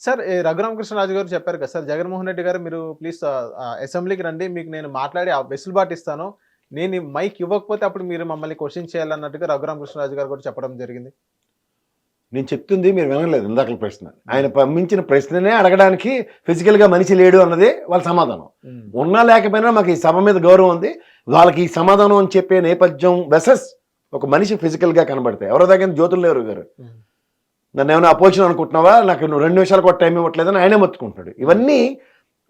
Sir Raghuramakrishnaraju గారు చెప్పారు కదా సార్, జగన్మోహన్ రెడ్డి గారు మీరు ప్లీజ్ అసెంబ్లీకి రండి. మీకు నేను మాట్లాడే వెసులుబాటు ఇస్తాను. నేను ఈ మైక్ ఇవ్వకపోతే అప్పుడు మీరు మమ్మల్ని క్వెషన్ చేయాలన్నట్టుగా రఘురామకృష్ణరాజు గారు కూడా చెప్పడం జరిగింది. నేను చెప్తుంది మీరు వినలేదు ఇందాకల ప్రశ్న. ఆయన హ్మ్. పంపించిన ప్రశ్ననే అడగడానికి ఫిజికల్గా మనిషి లేడు అన్నదే వాళ్ళ సమాధానం. హ్మ్. ఉన్నా లేకపోయినా మాకు ఈ సభ మీద గౌరవం ఉంది, వాళ్ళకి ఈ సమాధానం అని చెప్పే నేపథ్యం వెసెస్ ఒక మనిషి ఫిజికల్గా కనబడతాయి. ఎవరో దగ్గర జ్యోతులు లేరు గారు హ్మ్. నన్ను ఏమైనా అపోజిషన్ అనుకుంటున్నావా, నాకు నువ్వు 2 నిమిషాలు కూడా టైం ఇవ్వట్లేదని ఆయనే మొత్తుకుంటాడు. ఇవన్నీ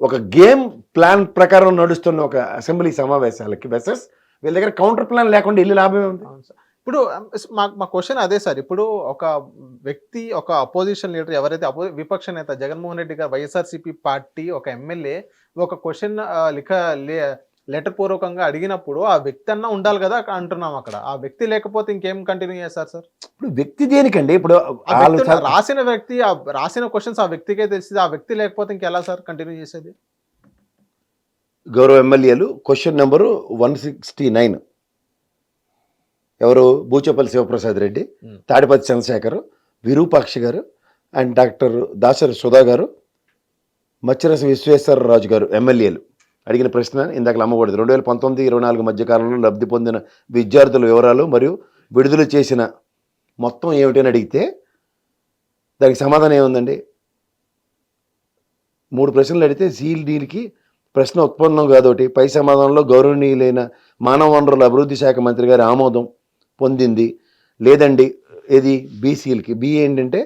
ఒక గేమ్ ప్లాన్ ప్రకారం నడుస్తున్న ఒక అసెంబ్లీ సమావేశాలకి వెసెస్ వీళ్ళ దగ్గర కౌంటర్ ప్లాన్ లేకుండా వెళ్ళి లాభమే ఉంది. అవును సార్. ఇప్పుడు మా క్వెషన్ అదే సార్. ఇప్పుడు ఒక వ్యక్తి, ఒక అపోజిషన్ లీడర్ ఎవరైతే విపక్ష నేత జగన్మోహన్ రెడ్డి గారు వైఎస్ఆర్‌సీపీ పార్టీ ఒక ఎమ్మెల్యే ఒక క్వెషన్ లెటర్ పూర్వకంగా అడిగినప్పుడు ఆ వ్యక్తి అన్నా ఉండాలి కదా అంటున్నాం అక్కడ. ఆ వ్యక్తి లేకపోతే ఇంకేం కంటిన్యూ చేస్తారు సార్? ఇప్పుడు వ్యక్తి దేనికండి? ఇప్పుడు ఆ వ్యక్తి రాసిన వ్యక్తి రాసిన క్వెషన్స్ ఆ వ్యక్తికే తెలిసింది. ఆ వ్యక్తి లేకపోతే ఇంకెలా సార్ కంటిన్యూ చేసేది? గౌరవ ఎమ్మెల్యేలు క్వశ్చన్ నెంబరు 169 ఎవరు? బూచేపల్లి శివప్రసాద్ రెడ్డి, తాడిపత్రి చంద్రశేఖర్, విరూపాక్షి గారు అండ్ డాక్టర్ దాసరి సుధా గారు, మచ్చిరసి విశ్వేశ్వరరాజు గారు ఎమ్మెల్యేలు అడిగిన ప్రశ్న ఇందాక అమ్మకూడదు. 2019-24 మధ్య కాలంలో లబ్ధి పొందిన విద్యార్థుల వివరాలు మరియు విడుదల చేసిన మొత్తం ఏమిటని అడిగితే దానికి సమాధానం ఏముందండి? 3 ప్రశ్నలు అడిగితే సీల్డీలకి ప్రశ్న ఉత్పన్నం కాదోటి పై సమాధానంలో గౌరవనీయులైన మానవ వనరుల అభివృద్ధి శాఖ మంత్రి గారి ఆమోదం పొందింది లేదండి. ఇది బీసీలకి బి ఏంటంటే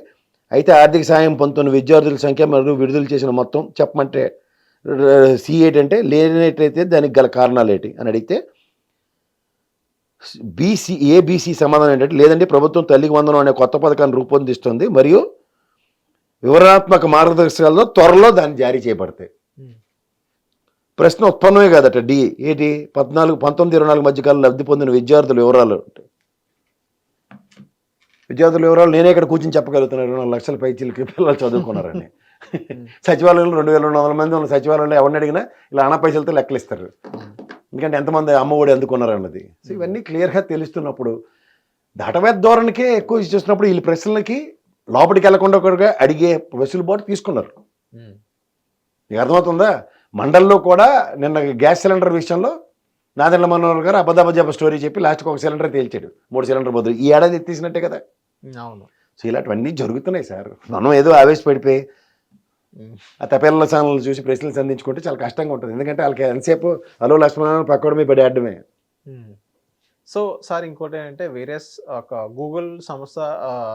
అయితే ఆర్థిక సాయం పొందుతున్న విద్యార్థుల సంఖ్య మరియు విడుదల చేసిన మొత్తం చెప్పమంటే సి ఏంటంటే లేనట్టయితే దానికి గల కారణాలు ఏంటి అని అడిగితే ఏబీసీ సమాధానం ఏంటంటే లేదండి, ప్రభుత్వం తల్లికి వందనం అనే కొత్త పథకాన్ని రూపొందిస్తుంది మరియు వివరణాత్మక మార్గదర్శకాలతో త్వరలో దాన్ని జారీ చేయబడతాయి. ప్రశ్న ఉత్పన్నమే కాదట. డి ఏంటి? 19-24 మధ్యకాలంలో లబ్ధి పొందిన విద్యార్థుల వివరాలు. విద్యార్థుల వివరాలు నేనే ఇక్కడ కూర్చొని చెప్పగలుగుతున్నాను. 2 లక్షల పైచీలకి పిల్లలు చదువుకున్నారని. సచివాలయంలో 2200 మంది ఉన్న సచివాలయంలో ఎవరిని అడిగినా ఇలా అనా పైసలతో లెక్కలిస్తారు. ఎందుకంటే ఎంతమంది అమ్మఒడి అందుకున్నారు అన్నది. సో ఇవన్నీ క్లియర్గా తెలుస్తున్నప్పుడు దాటవేత ధోరణికే ఎక్కువ చూసినప్పుడు వీళ్ళ ప్రశ్నలకి లోపలికి వెళ్లకుండా కూడా అడిగే వెసులుబాటు తీసుకున్నారు. నీకు అర్థమవుతుందా? మండల్లో కూడా నిన్న గ్యాస్ సిలిండర్ విషయంలో నాదెండ్ల మనోహర్ గారు అబద్ధ స్టోరీ చెప్పి లాస్ట్కి ఒక సిలిండర్ తేల్చాడు. 3 సిలిండర్ బదులు ఈ ఏడాది ఎత్తేసినట్టే కదా. అవును. సో ఇలాంటివన్నీ జరుగుతున్నాయి సార్. మనం ఏదో ఆవేశపడిపోయి ఆ తపేళ్ళ ఛానల్ చూసి ప్రశ్నలు సంధించుకుంటే చాలా కష్టంగా ఉంటుంది. ఎందుకంటే వాళ్ళకి ఎంతసేపు హలో లక్ష్మణ పక్కన మీ పడి ఆడమే. సో సార్ ఇంకోటి ఏంటంటే ఒక గూగుల్ సంస్థ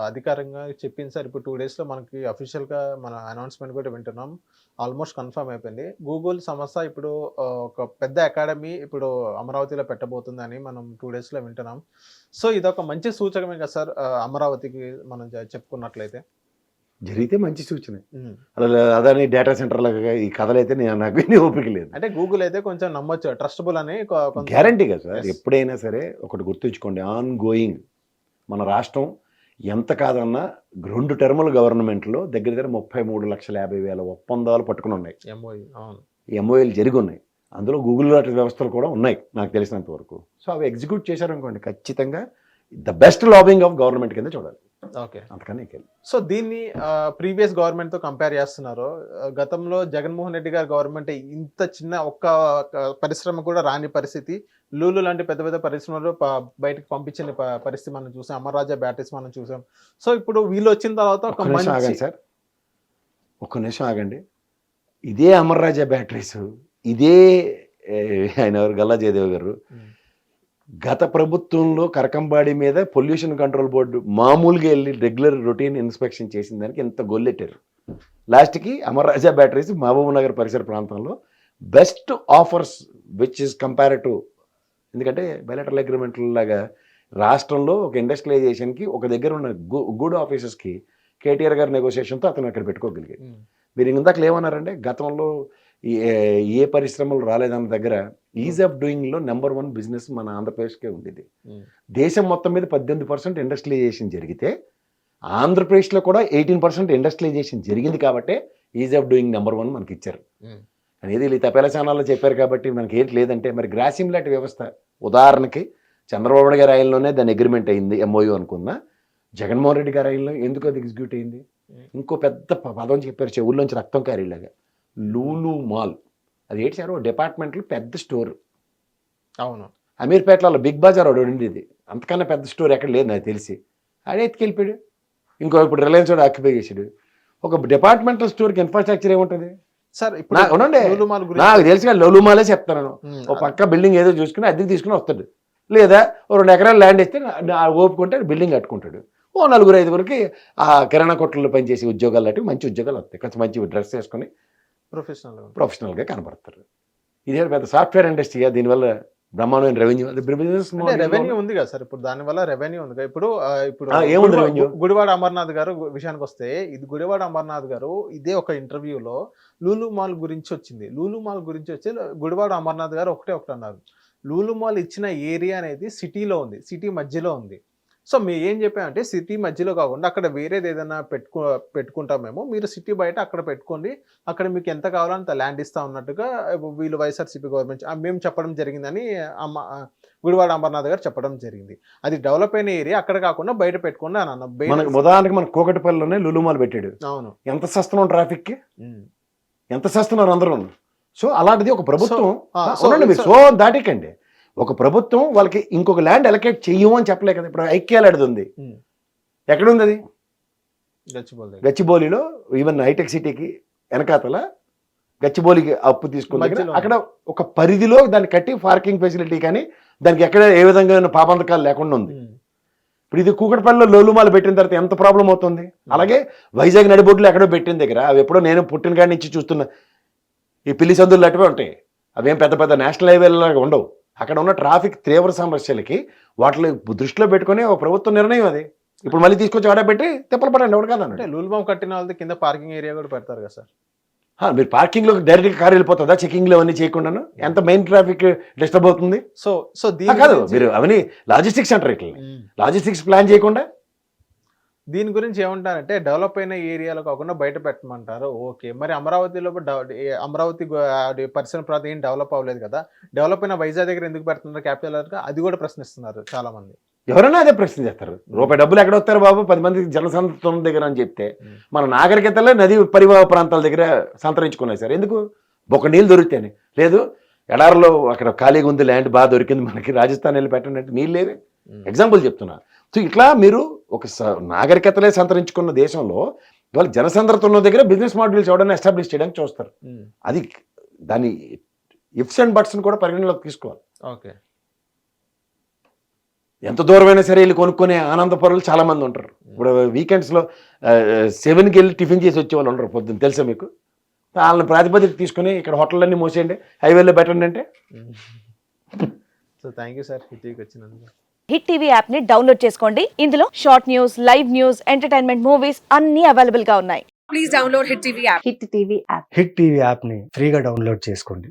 అధికారంగా చెప్పింది సార్. ఇప్పుడు 2 డేస్లో మనకి అఫీషియల్గా మన అనౌన్స్మెంట్ కూడా వింటున్నాం. ఆల్మోస్ట్ కన్ఫర్మ్ అయిపోయింది. గూగుల్ సంస్థ ఇప్పుడు ఒక పెద్ద అకాడమీ ఇప్పుడు అమరావతిలో పెట్టబోతుందని మనం 2 డేస్లో వింటున్నాం. సో ఇదొక మంచి సూచకమే కదా సార్ అమరావతికి మనం చెప్పుకున్నట్లయితే. జరిగితే మంచి సూచన. అలా అదని డేటా సెంటర్లాగా ఈ కథలైతే నాకు ఓపిక లేదు. అంటే గూగుల్ అయితే కొంచెం నమ్మొచ్చు, ట్రస్టబుల్ అని గ్యారంటీ కదా సార్. ఎప్పుడైనా సరే ఒకటి గుర్తుంచుకోండి, ఆన్ గోయింగ్ మన రాష్ట్రం ఎంత కాదన్నా 2 టర్ముల గవర్నమెంట్లో దగ్గర 33,50,000 ఒప్పందాలు పట్టుకుని ఉన్నాయి. ఎంఓఏలు జరిగి ఉన్నాయి. అందులో గూగుల్ లాంటి వ్యవస్థలు కూడా ఉన్నాయి నాకు తెలిసినంత వరకు. సో అవి ఎగ్జిక్యూట్ చేశారనుకోండి ఖచ్చితంగా the best lobbying of government కింద చూడాలి. ఓకే, అంతకని. సో దీన్ని ప్రీవియస్ గవర్నమెంట్తో కంపేర్ చేస్తున్నారు. గతంలో జగన్మోహన్ రెడ్డి గారి గవర్నమెంట్ ఇంత చిన్న ఒక్క పరిశ్రమ కూడా రాని పరిస్థితి, లూలు లాంటి పెద్ద పెద్ద పరిశ్రమలు బయటకు పంపించిన పరిస్థితి మనం చూసాం. అమర్రాజా బ్యాటరీస్ మనం చూసాం. సో ఇప్పుడు వీళ్ళు వచ్చిన తర్వాత ఒక్క నిమిషం ఆగండి. ఇదే అమర్రాజా బ్యాటరీస్, ఇదే ఆయన ఎవరు గల్లా జయదేవ్ గారు గత ప్రభుత్వంలో కరకంబాడి మీద పొల్యూషన్ కంట్రోల్ బోర్డు మామూలుగా వెళ్ళి రెగ్యులర్ రొటీన్ ఇన్స్పెక్షన్ చేసిన దానికి ఎంత గొల్లెట్టారు. లాస్ట్కి అమర్రాజా బ్యాటరీస్ మహబూబ్ నగర్ పరిసర ప్రాంతంలో best offers which is comparative. ఎందుకంటే బయలాటరల్ అగ్రిమెంట్ లాగా రాష్ట్రంలో ఒక ఇండస్ట్రియలైజేషన్కి ఒక దగ్గర ఉన్న గుడ్ ఆఫీసర్స్కి కేటీఆర్ గారి నెగోషియేషన్తో అతను అక్కడ పెట్టుకోగలిగాడు. మీరు ఇందాక ఏమన్నారంటే గతంలో ఏ పరిశ్రమలు రాలేదన్న దగ్గర ఈజ్ ఆఫ్ డూయింగ్లో నెంబర్ 1 బిజినెస్ మన ఆంధ్రప్రదేశ్కే ఉండేది. దేశం మొత్తం మీద 18% ఇండస్ట్రియలైజేషన్ జరిగితే ఆంధ్రప్రదేశ్లో కూడా 18% ఇండస్ట్రియలైజేషన్ జరిగింది కాబట్టి ఈజ్ ఆఫ్ డూయింగ్ నెంబర్ 1 మనకి ఇచ్చారు. అనేది ఈ తపేల ఛానల్లో చెప్పారు కాబట్టి మనకి ఏంటి లేదంటే మరి గ్రాసిమ్ లాంటి వ్యవస్థ ఉదాహరణకి చంద్రబాబు గారి ఆయనలోనే దాని అగ్రిమెంట్ అయింది ఎంఓయూ అనుకున్నా, జగన్మోహన్ రెడ్డి గారి ఆయనలో ఎందుకు అది ఎగ్జిక్యూట్ అయింది? ఇంకో పెద్ద పదం చెప్పారు చెవుల్లోంచి రక్తం కారేలాగా, లూలు మాల్. అది ఏంటి సార్, డిపార్ట్మెంట్లో పెద్ద స్టోర్. అవును. అమీర్పేటలో బిగ్ బజార్ ఒకటి ఉండేది, అంతకన్నా పెద్ద స్టోర్ ఎక్కడ లేదు నాకు తెలిసి. ఆడే ఎత్తుకెళ్ళిపోయాడు. ఇప్పుడు రిలయన్స్ వాడు ఆక్యుపై చేసాడు. ఒక డిపార్ట్మెంటల్ స్టోర్కి ఇన్ఫ్రాస్ట్రక్చర్ ఏముంటుంది సార్ ఇప్పుడు అవునండి, లూలు మాల్ గురించి నాకు తెలిసి లొలుమాలే చెప్తాను. ఒక పక్క బిల్డింగ్ ఏదో చూసుకుని అద్దెకి తీసుకుని వస్తాడు, లేదా ఓ 2 ఎకరాలు ల్యాండ్ ఇస్తే ఓపుకుంటే బిల్డింగ్ కట్టుకుంటాడు. ఓ 4-5 ఆ కిరాణా కొట్లలో పనిచేసే ఉద్యోగాలు లాంటివి మంచి ఉద్యోగాలు వస్తాయి, కొంచెం మంచి డ్రెస్ వేసుకొని ప్రొఫెషనల్గా కనబడతారు. ఇదే పెద్ద సాఫ్ట్వేర్ ఇండస్ట్రీగా, దీనివల్ల బ్రహ్మాండమైన రెవెన్యూ. రెవెన్యూ ఉంది కదా సార్, ఇప్పుడు దాని వల్ల రెవెన్యూ ఉంది కదా. ఇప్పుడు ఏముంది రెవెన్యూ? గుడివాడ అమర్నాథ్ గారు విషయానికి వస్తే, ఇది గుడివాడ అమర్నాథ్ గారు ఇదే ఒక ఇంటర్వ్యూలో లూలు మాల్ గురించి వచ్చింది. లూలు మాల్ గురించి వచ్చి గుడివాడ అమర్నాథ్ గారు ఒకటి అన్నారు, లూలు మాల్ ఇచ్చిన ఏరియా అనేది సిటీలో ఉంది, సిటీ మధ్యలో ఉంది. సో మేము ఏం చెప్పామంటే, సిటీ మధ్యలో కాకుండా అక్కడ వేరేది ఏదైనా పెట్టుకుంటాం మేము, మీరు సిటీ బయట అక్కడ పెట్టుకోండి, అక్కడ మీకు ఎంత కావాలో అంత ల్యాండ్ ఇస్తా ఉన్నట్టుగా వీళ్ళు వైఎస్ఆర్సీపీ గవర్నమెంట్ మేము చెప్పడం జరిగిందని గుడివాడ అమర్నాథ్ గారు చెప్పడం జరిగింది. అది డెవలప్ అయిన ఏరియా, అక్కడ కాకుండా బయట పెట్టుకోండి అని అన్న. ఉదాహరణకి మన కూకటిపల్లిలోనే లులుమాల్ పెట్టాడు. అవును. ఎంత సస్తున్నాం ట్రాఫిక్కి, ఎంత సస్తున్నారు అందరూ. సో అలాంటిది ఒక ప్రభుత్వం, సో దాటికండి ఒక ప్రభుత్వం వాళ్ళకి ఇంకొక ల్యాండ్ అలొకేట్ చెయ్యము అని చెప్పలే కదా. ఇప్పుడు ఐక్యాలది ఉంది, ఎక్కడుంది అది? గచ్చిబౌలిలో. ఈవెన్ హైటెక్ సిటీకి వెనకాతల గచ్చిబౌలికి అప్పు తీసుకున్న అక్కడ ఒక పరిధిలో దాన్ని కట్టి పార్కింగ్ ఫెసిలిటీ కానీ దానికి ఎక్కడ ఏ విధంగా పాపంతకాలు లేకుండా ఉంది. ఇప్పుడు ఇది కూకట్పల్లిలో లోలుమాలు పెట్టిన తర్వాత ఎంత ప్రాబ్లం అవుతుంది. అలాగే వైజాగ్ నడిబొడ్లు ఎక్కడో పెట్టిన దగ్గర, అవి ఎప్పుడో నేను పుట్టిన కాడి నుంచి చూస్తున్న ఈ పిల్లి సందులు అటువే ఉంటాయి, అవేం పెద్ద పెద్ద నేషనల్ హైవేలాగా ఉండవు. అక్కడ ఉన్న ట్రాఫిక్ తీవ్ర సమస్యలకి వాటిని దృష్టిలో పెట్టుకుని ఒక ప్రభుత్వ నిర్ణయం అది. ఇప్పుడు మళ్ళీ తీసుకొచ్చి ఆడబెట్టి తిప్పలు పడండి ఎవరు కదా. అంటే లూలుమాల్ కట్టిన వాళ్ళకి కింద పార్కింగ్ ఏరియా కూడా పెడతారు కదా సార్. మీరు పార్కింగ్లో డైరెక్ట్గా కారు వెళ్ళిపోతుందా చెకింగ్లో అవన్నీ చేయకుండాను? ఎంత మెయిన్ ట్రాఫిక్ డిస్టర్బ్ అవుతుంది. సో కాదు, మీరు అవన్నీ లాజిస్టిక్స్ అంటారు, ఇట్లా లాజిస్టిక్స్ ప్లాన్ చేయకుండా. దీని గురించి ఏమంటారంటే, డెవలప్ అయిన ఏరియాలో కాకుండా బయట పెట్టమంటారు. ఓకే, మరి అమరావతిలో అమరావతి పరిసర ప్రాంతం ఏం డెవలప్ అవ్వలేదు కదా, డెవలప్ అయిన వైజాగ్ దగ్గర ఎందుకు పెడుతున్నారు క్యాపిటల్? అది కూడా ప్రశ్నిస్తున్నారు చాలా మంది. ఎవరైనా అదే ప్రశ్న చేస్తారు, రూపాయి డబ్బులు ఎక్కడ వస్తారు బాబు 10 మంది జనసంతృప్తి దగ్గర అని చెప్తే. మన నాగరికతలో నది పరివాహ ప్రాంతాల దగ్గర సంతరించుకున్నాయి సార్. ఎందుకు? ఒక నీళ్ళు దొరికితేనే. లేదు, ఎడారిలో అక్కడ ఖాళీగా ఉంది ల్యాండ్, బాగా దొరికింది మనకి, రాజస్థాన్ వెళ్ళి పెట్టండి, నీళ్ళు లేవే. ఎగ్జాంపుల్ చెప్తున్నా. సో ఇట్లా మీరు ఒక నాగరికతలే సంతరించుకున్న దేశంలో ఇవాళ జనసంద్రత ఉన్న దగ్గర బిజినెస్ మోడల్స్ ఎవడైనా ఎస్టాబ్లిష్ చేయడానికి చూస్తారు. అది దాని ఇఫ్స్ అండ్ బట్స్ కూడా పరిగణలోకి తీసుకోవాలి. ఓకే, ఎంత దూరమైనా సరే వెళ్ళి కొనుక్కునే ఆనంద పరులు చాలా మంది ఉంటారు. ఇప్పుడు వీకెండ్స్లో 7కి వెళ్ళి టిఫిన్ చేసి వచ్చే వాళ్ళు ఉంటారు పొద్దున్న, తెలుసా మీకు? వాళ్ళని ప్రాతిపదిక తీసుకుని ఇక్కడ హోటళ్ళన్నీ మూసేయండి, హైవేలో పెట్టండి అంటే. So thank you sir hit టీవీకి వచ్చినందుకు. హిట్ టీవీ యాప్ ని డౌన్లోడ్ చేసుకోండి. ఇందులో short news, live news, entertainment movies అన్ని అవైలబుల్ గా ఉన్నాయి. Please download Hit TV app. Hit TV app. Hit TV యాప్ని ఫ్రీగా డౌన్లోడ్ చేసుకోండి.